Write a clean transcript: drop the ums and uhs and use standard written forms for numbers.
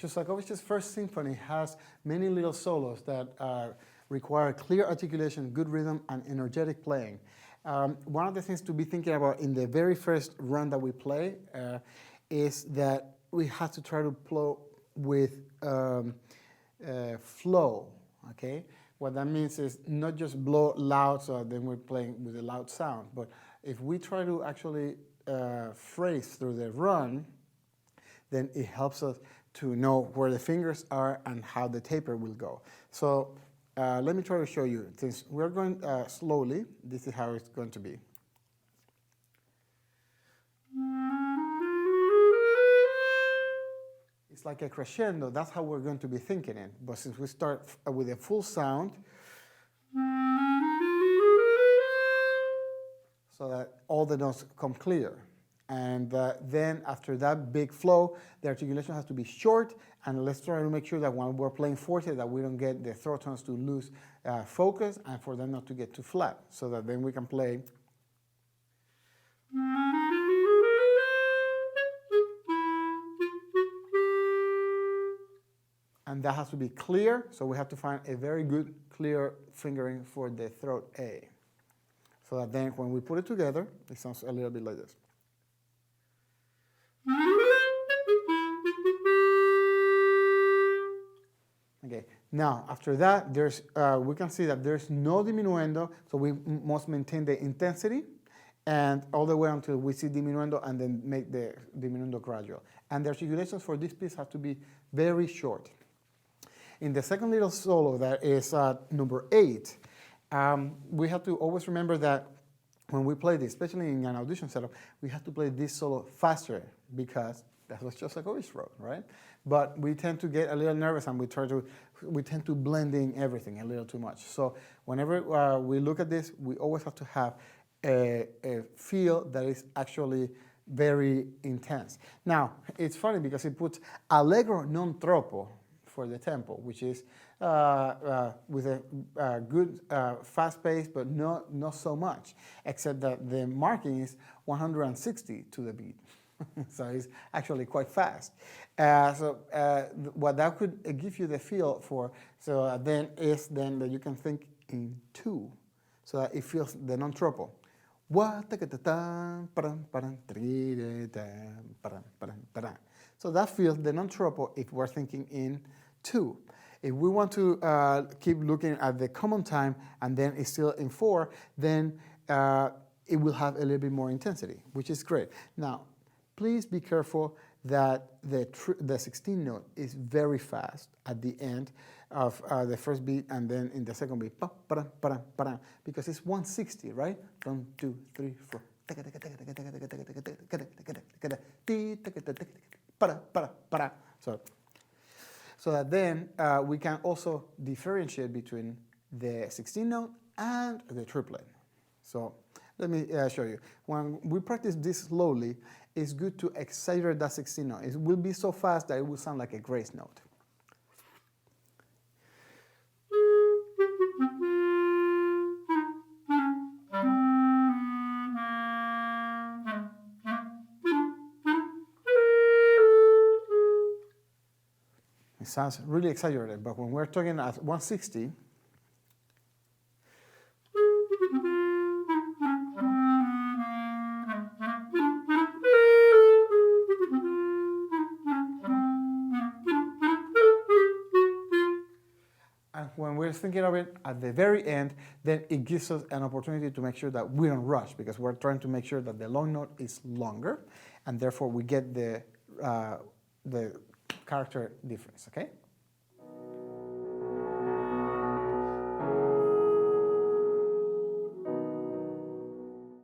Shostakovich's First Symphony has many little solos that require clear articulation, good rhythm, and energetic playing. One of the things to be thinking about in the very first run that we play is that we have to try to play with flow, okay? What that means is not just blow loud, so then we're playing with a loud sound, but if we try to actually phrase through the run, then it helps us to know where the fingers are and how the taper will go. So let me try to show you. Since we're going slowly, this is how it's going to be. It's like a crescendo. That's how we're going to be thinking it. But since we start with a full sound, so that all the notes come clear. And then after that big flow, the articulation has to be short, and let's try to make sure that when we're playing forte that we don't get the throat tones to lose focus and for them not to get too flat, so that then we can play. And that has to be clear, so we have to find a very good clear fingering for the throat A. So that then when we put it together, it sounds a little bit like this. Okay. Now, after that, there's, we can see that there's no diminuendo, so we must maintain the intensity, and all the way until we see diminuendo, and then make the diminuendo gradual. And the articulations for this piece have to be very short. In the second little solo, that is number 8, we have to always remember that when we play this, especially in an audition setup, we have to play this solo faster because that's what Shostakovich wrote, right? But we tend to get a little nervous and we tend to blend in everything a little too much. So whenever we look at this, we always have to have a feel that is actually very intense. Now, it's funny because it puts allegro non troppo for the tempo, which is with a good fast pace, but not so much, except that the marking is 160 to the beat. So it's actually quite fast. What that could give you the feel for, so then is then that you can think in 2, so that it feels the non troppo. So that feels the non troppo if we're thinking in 2. If we want to keep looking at the common time and then it's still in 4, then it will have a little bit more intensity, which is great. Now, please be careful that the 16 note is very fast at the end of the first beat, and then in the second beat, because it's 160, right? 1, 2, 3, 4. So that then we can also differentiate between the 16 note and the triplet. So let me show you. When we practice this slowly, it's good to exaggerate that 16 note. It will be so fast that it will sound like a grace note. It sounds really exaggerated, but when we're talking at 160, and when we're thinking of it at the very end, then it gives us an opportunity to make sure that we don't rush, because we're trying to make sure that the long note is longer, and therefore we get the character difference, okay?